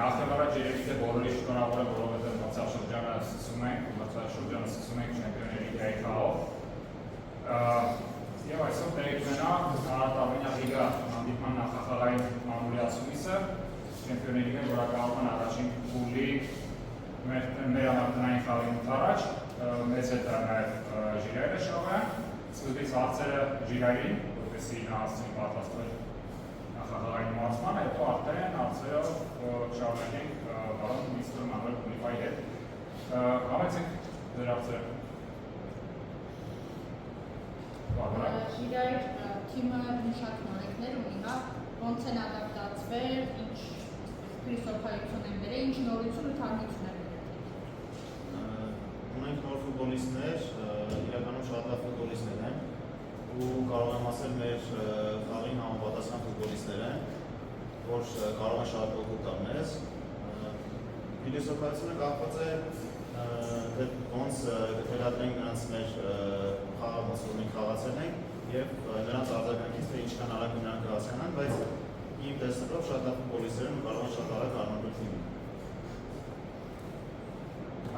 Նախևառաջ երևի թե բոլորի շնորհավորը, որովհետև մրցաշրջանը սկսում ենք Չեմպիոնների լիգայի խաղով։ Եվ այսօր տեղի կունենա Արարատավենյա լիգա հանդիպման նախախաղային մամուլիացումիսը Չեմպիոնների լիգան որակավորման առաջին փուլի մեր համատնային խաղի առաջ մեծ հետ նաև Ժիրայրը Շավյան, սկզբից հարցերը Ժիրայրին, որպեսզի նա հասցնի պատրաստվել նախախաղային մոռացմանը, հետո արդեն հարցերով շարունակենք պարոն Մինիստրը Մանուել Կունիվայի հետ։ Համեցեք ձեր հարցերը։ Ժիրայր թիմը մի շատ նորեկներ ունի, ոնց են ադապտացվել, ինչ փիլիսոփայություն են բերել, ինչ նորություն ու թարմություն են բերել։ Ունենք նոր ֆուտբոլիստներ, իրականում շատ լավ ֆուտբոլիստներ են ու կարող եմ ասել մեր խաղին համապատասխան ֆուտբոլիստներ են, որ կարող են շատ օգուտ տալ մեզ։ Փիլիսոփայությունը կապված է ոնց կթելադրենք նրանց մեր խաղը ոնց որ մենք խաղացել ենք և նրանց արձագանքից թե ինչքան արագ նրանք կհասկանան, բայց իմ տեսնելով շատ լավ ֆուտբոլիստներ են ու կարող են շատ արագ առնվել թիմին։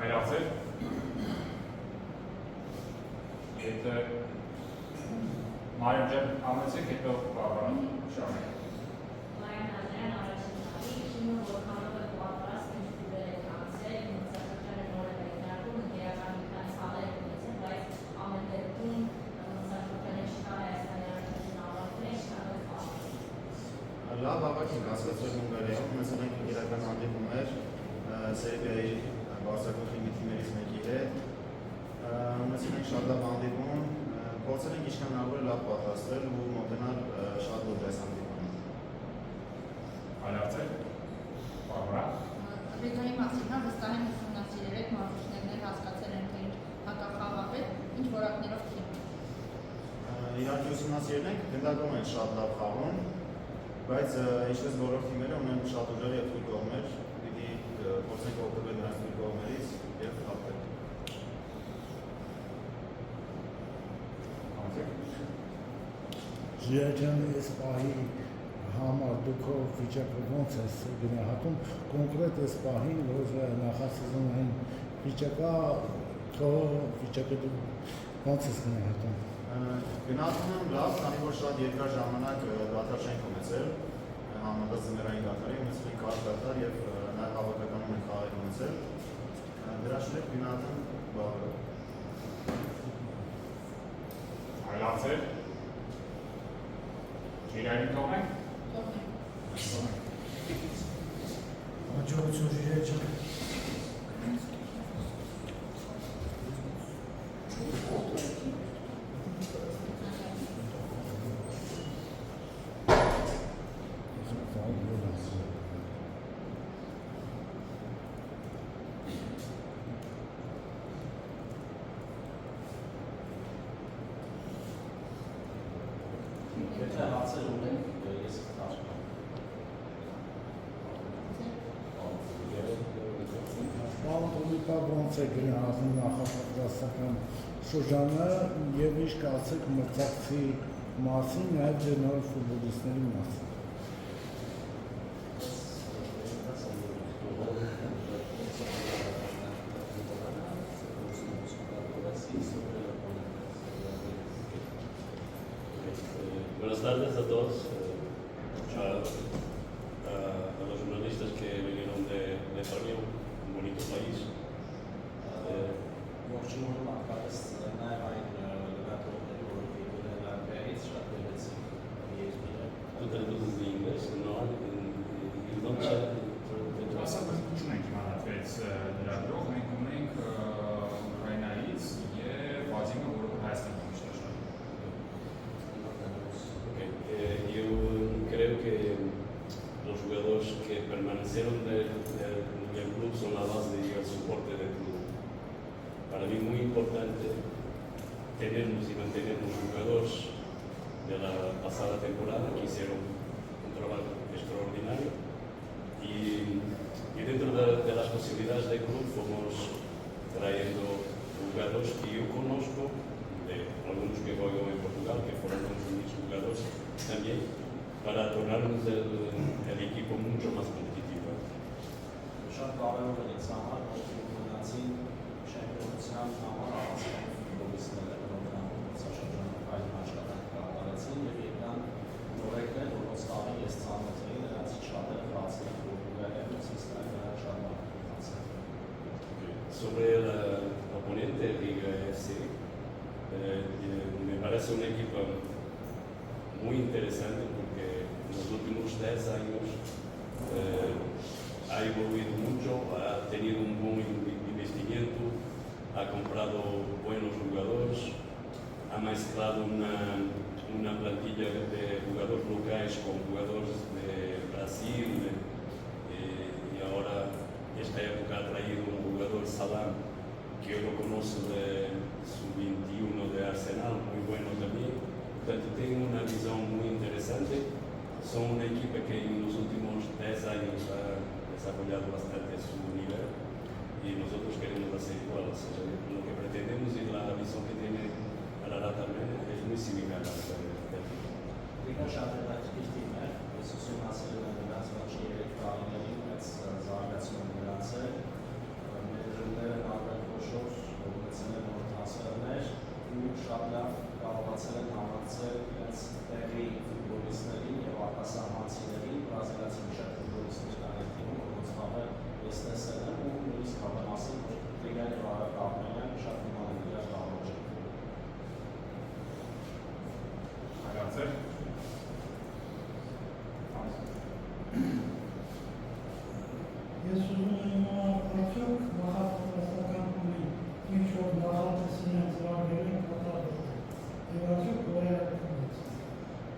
Այլ հարցեր։ Եթե Մարիամ ջան, համեցեք, հետո պարոն շարունակենք։ Մարիամ Նազարյան, առաջին խաղի թիմը որքանով է պատրաստ ինչ փուլեր եք անցել, մրցաշրջանը նոր է մեկնարկում, ընկերական մի քանի խաղեր ունեցել, բայց ամեն դեպքում մրցաշրջանը չկա Հայաստանի առաջին ավարտներ, չկան խաղեր։ Լավ հավաք ենք հասկացել Հունգարիայում, ունեցել ենք ընկերական հանդիպումներ Սերբիայի բարձրակարգի թիմերից մեկի հետ, ունեցել ենք շատ լավ հանդիպում, փորձել ենք ինչքան հնարավոր է լավ պատրաստվել ու մոտենալ շատ լուրջ այս հանդիպմանը։ Այլ հարցեր։ Պարոն։ Ռեգայի մասին վստահ եմ ուսումնասիրել եք, մարզիչներն հասկացել են, թե ինչ հակախաղապետ, ինչ որակներով թիմ։ Իհարկե ուսումնասիրել ենք, գնդակում են շատ լավ խաղում, բայց ինչպես բոլոր թիմերը ունեն շատ ուժեղ և թույլ կողմեր, պիտի փորձենք օգտվել նրանց թույլ կողմերից և խաղալ։ Ժիրայր այս պահի համար դուք վիճակը ոնց ես գնահատում, կոնկրետ այս պահին, որ նախասեզոնային վիճակա, քո վիճակը դու ոնց ես գնահատում։ Գնահատում եմ լավ, քանի որ շատ երկար ժամանակ դադար չենք ունեցել, համեմատած ձմեռային դադարի, ունեցել ենք կարճ դադար և նաև հավաքականում ենք խաղեր ունեցել, դրա շնորհիվ գնահատում լավ։ Այլ հարցեր։ Ժիրայրին թողնենք։ Հաջողություն Ժիրայր ջան։ Եթե հարցեր ունենք, ես կհաշվեմ։ Պարոն Տոնիկա, ոնց է գնահատում նախապատրաստական շրջանը և ինչ կասեք մրցակցի մասին, նաև ձեր նոր ֆուտբոլիստների մասին։ Buenas tardes a todos, a los jornalistas que vinieron de España, un bonito país. Tú te entiendes de inglés, ¿no? Ասած չունենք իմանալից դրագրող, մենք ունենք Ուկրաինայից և Վադիմը, որը Հայաստանում Yo creo que los jugadores que permanecieron del club son la base del soporte del club. Para mí es muy importante tenernos y mantenernos jugadores de la pasada temporada que hicieron un trabajo extraordinario y dentro de las posibilidades del club fuimos trayendo jugadores que yo conozco, de algunos que juegan en Portugal, que fueron mis jugadores también, para tornarnos el equipo mucho más competitivo. կարևորից համար, որ մնացին շեմպիոնության համար առանցքային ֆուտբոլիստները, որոնք մրցաշրջանային աշխատանք կատարեցին եւ եկան նորեկներ, որոնց տաղի ես ծանոթ էի, նրանցից շատերը խաղացել են Պորտուգալիայում, իսկ նրանք շատ բան խաղացել։ Sobre el oponente Riga FC, me parece un equipo muy interesante porque en los últimos 10 años ha evoluido mucho, ha tenido un buen investimiento, ha comprado buenos jugadores, ha mezclado una plantilla de jugadores locales con jugadores de Brasil y ahora esta época ha traído un jugador Salam que yo lo conozco de su 21 de Arsenal, muy bueno también. Portanto, tengo una visión muy interesante. Son una equipa que en los últimos 10 años ha desarrollado bastante su nivel y nosotros queremos hacer igual. O sea, lo que pretendemos y la visión que tiene Ararat Armenia es muy similar a la del equipo. Riga շատ ակտիվ է, ես ուսումնասիրել եմ նրանց վերջին 3 տարիներին, բայց զարգացում նրանց է։ Մեներները նավեր փոշով ուղղեցել են նոր տրանսֆերներ ու շատ լավ կարողացել են համակցել իրենց տեղի ֆուտբոլիստներին եւ արտասահմանցիներին, բրազիլացի մի շարք ֆուտբոլիստներ կան այդ թիմում, որոնց խաղը ես տեսել եմ ու նույնիսկ կարող եմ ասել, որ Ռիգան եւ Արարատ Արմենիան շատ նման են իրար խաղարջը։ Այլացեր։ Ես ուզում եմ արդյոք նախապատրաստական փուլի ինչ-որ նախատեսին ծրագրեր են կատարվել եւ արդյոք գոյակում է։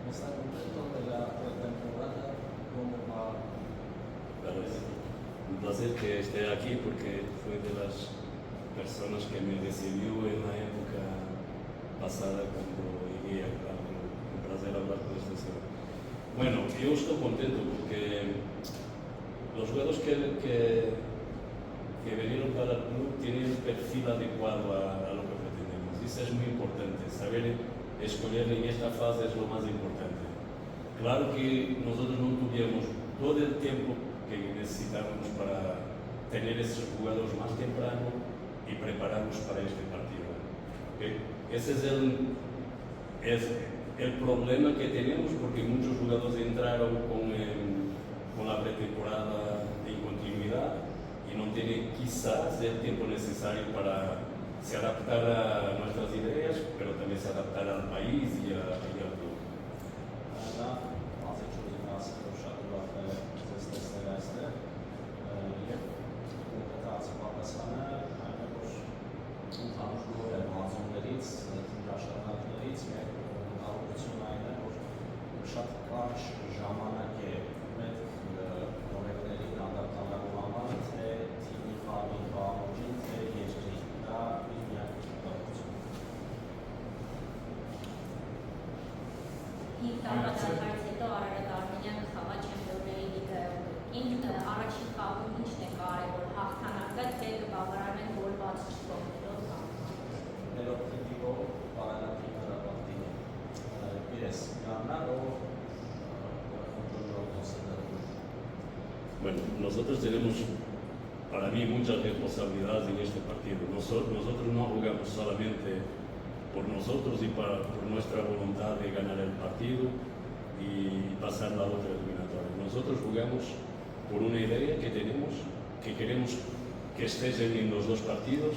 Está contento de la pretemporada, cómo va. Claro, es un placer que esté aquí porque fue de las personas que me recibió en la época pasada cuando llegué a Brasil a hablar con este señor. Bueno, yo estoy contento porque los jugadores que vinieron para el club tienen el perfil adecuado a lo que pretendemos. Y eso es muy importante, saber escoger en esta fase es lo más importante. Claro que nosotros no tuvimos todo el tiempo que necesitábamos para tener esos jugadores más temprano y prepararlos para este partido. Ese es el problema que tenemos porque muchos jugadores entraron con la pretemporada en continuidad y no tienen quizás el tiempo necesario para se adaptar a nuestras ideas, pero también se adaptar al país y al club. Շատ կարճ ժամանակ է մեր նորեկներին անդրադառնալու համար, թե թիմի խաղի խաղողին, թե երկրի, դա իր միակ տարբերություն։ Հին տարածքից հետո Արարատ Արմենիան խաղա չեմպիոնների լիգայում առաջին խաղում ինչն է կարևոր հաղթանակը, թե կբավարարեն գոլ բացի չթողնելով Nell'obiettivo paralatico della partita. Quieres ganar o controllar los centros. Bueno, nosotros tenemos, para mí, muchas responsabilidades en este partido. Nosotros no jugamos solamente por nosotros y por nuestra voluntad de ganar el partido y pasar la otra eliminatoria. Nosotros jugamos por una idea que tenemos, que queremos que estés en los dos partidos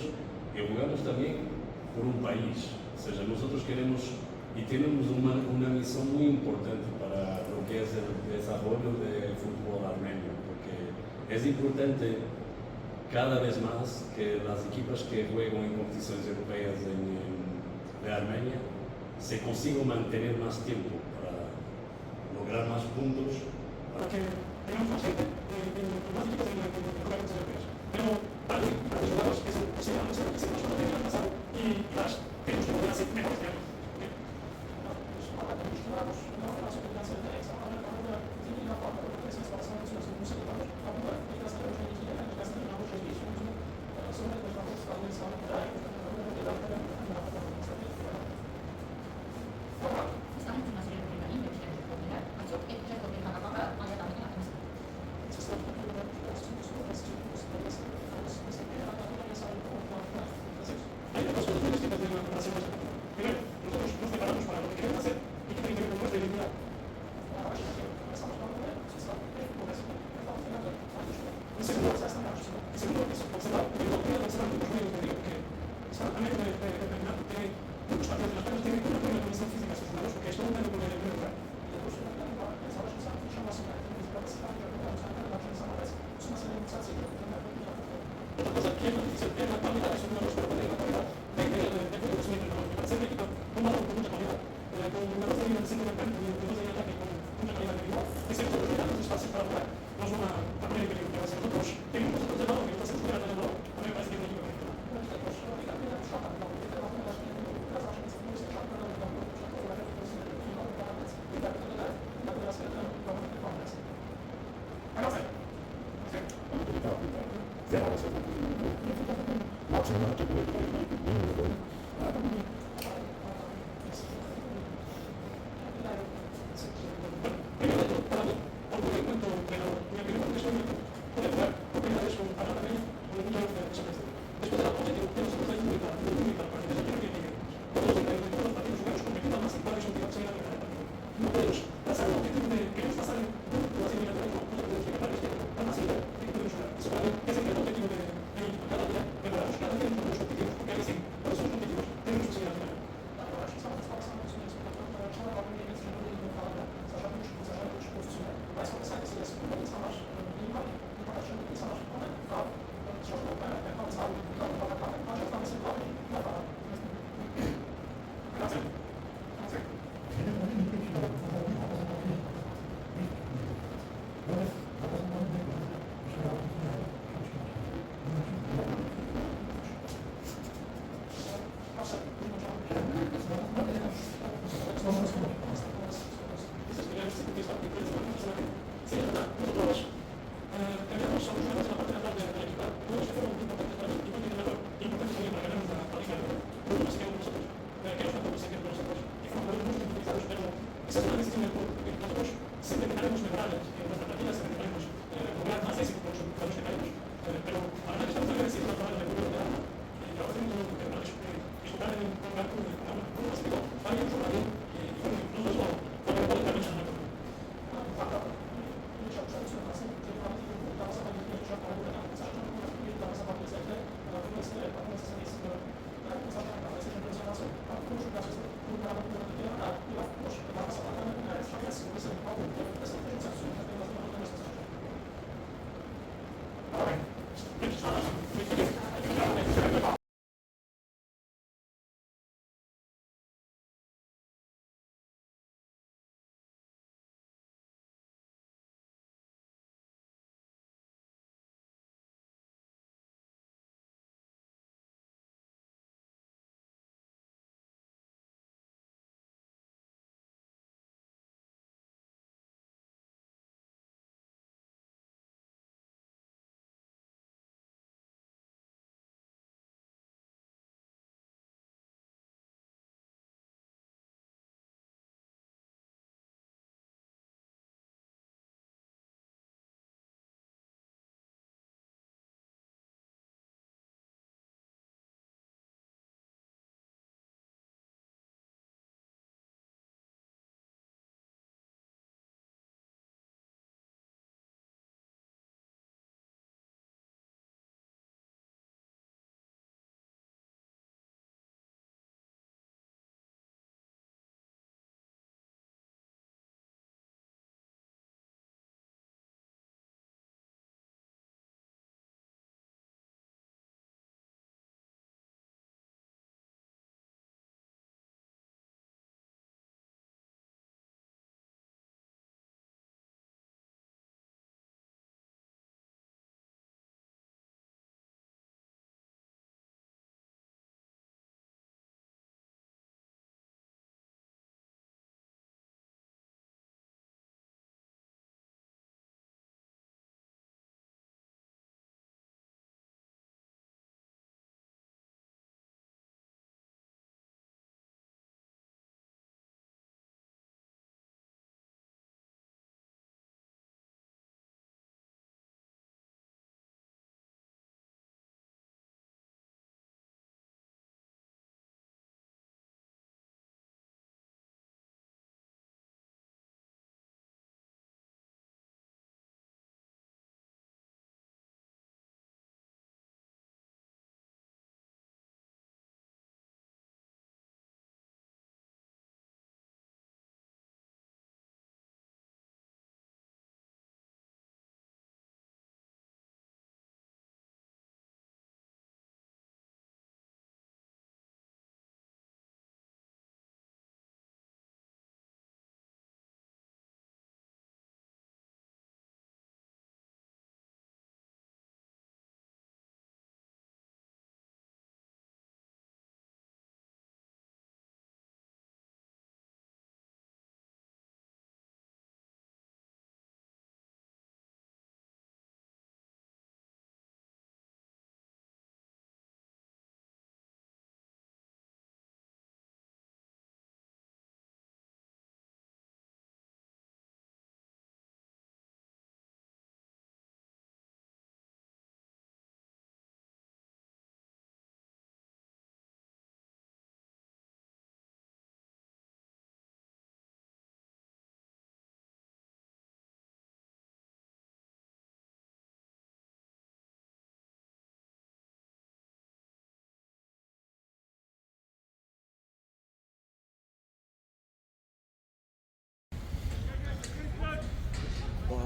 y jugamos también por un país. O sea, nosotros queremos y tenemos una misión muy importante para lo que es el desarrollo del fútbol armenio, porque es importante cada vez más que las equipas que juegan en competiciones europeas de Armenia se consigan mantener más tiempo para lograr más puntos. Para que tengamos más gente más equipos en competiciones europeas. Pero para los jugadores que se van a hacer el pasado y las tenemos que poder hacer mejores que antes.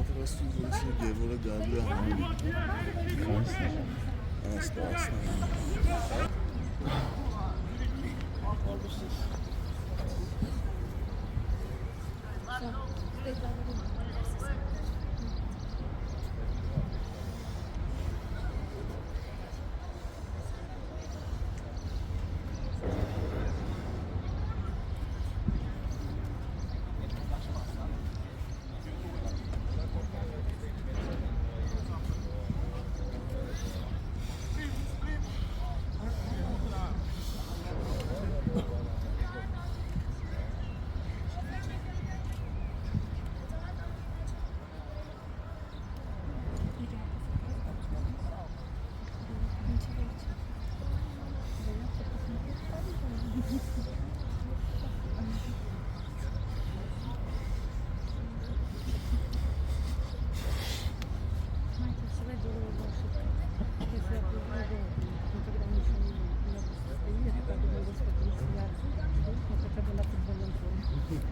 պատրաստում որսի Գևորը գալու է համի։ Քանիսն է։ Աստվածն։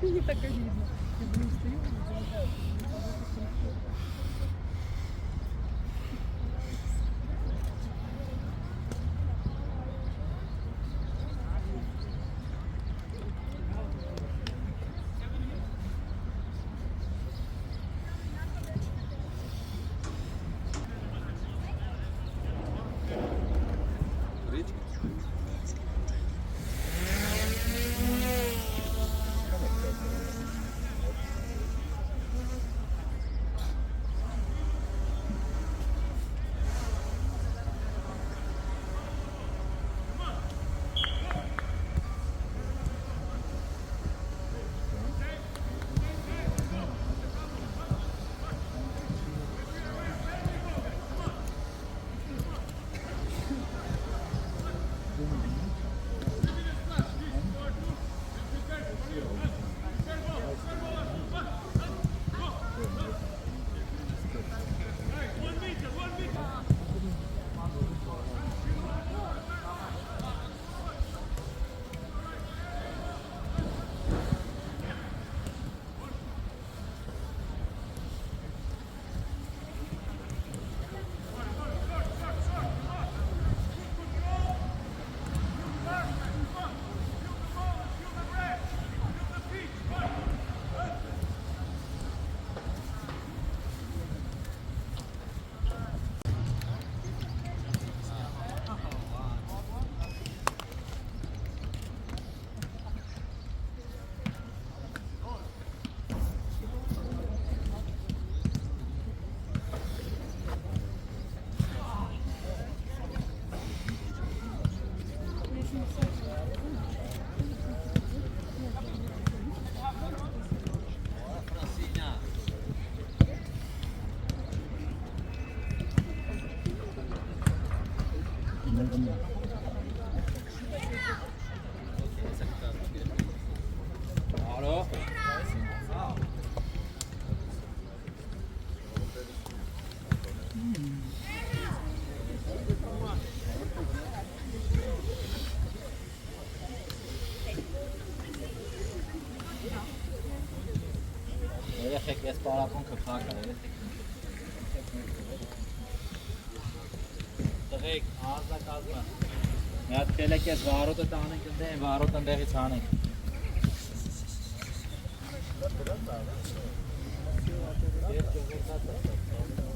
Не так обидно. Я блин, стою, Երեխեք, ես պարապոնքը փակ է, երեխեք։ Տղեկ, ազնա։ Մի հատ կելեք ես վարոտը տանենք ընդեն, վարոտը ընդեղից հանենք։ Ես ճողորդած է։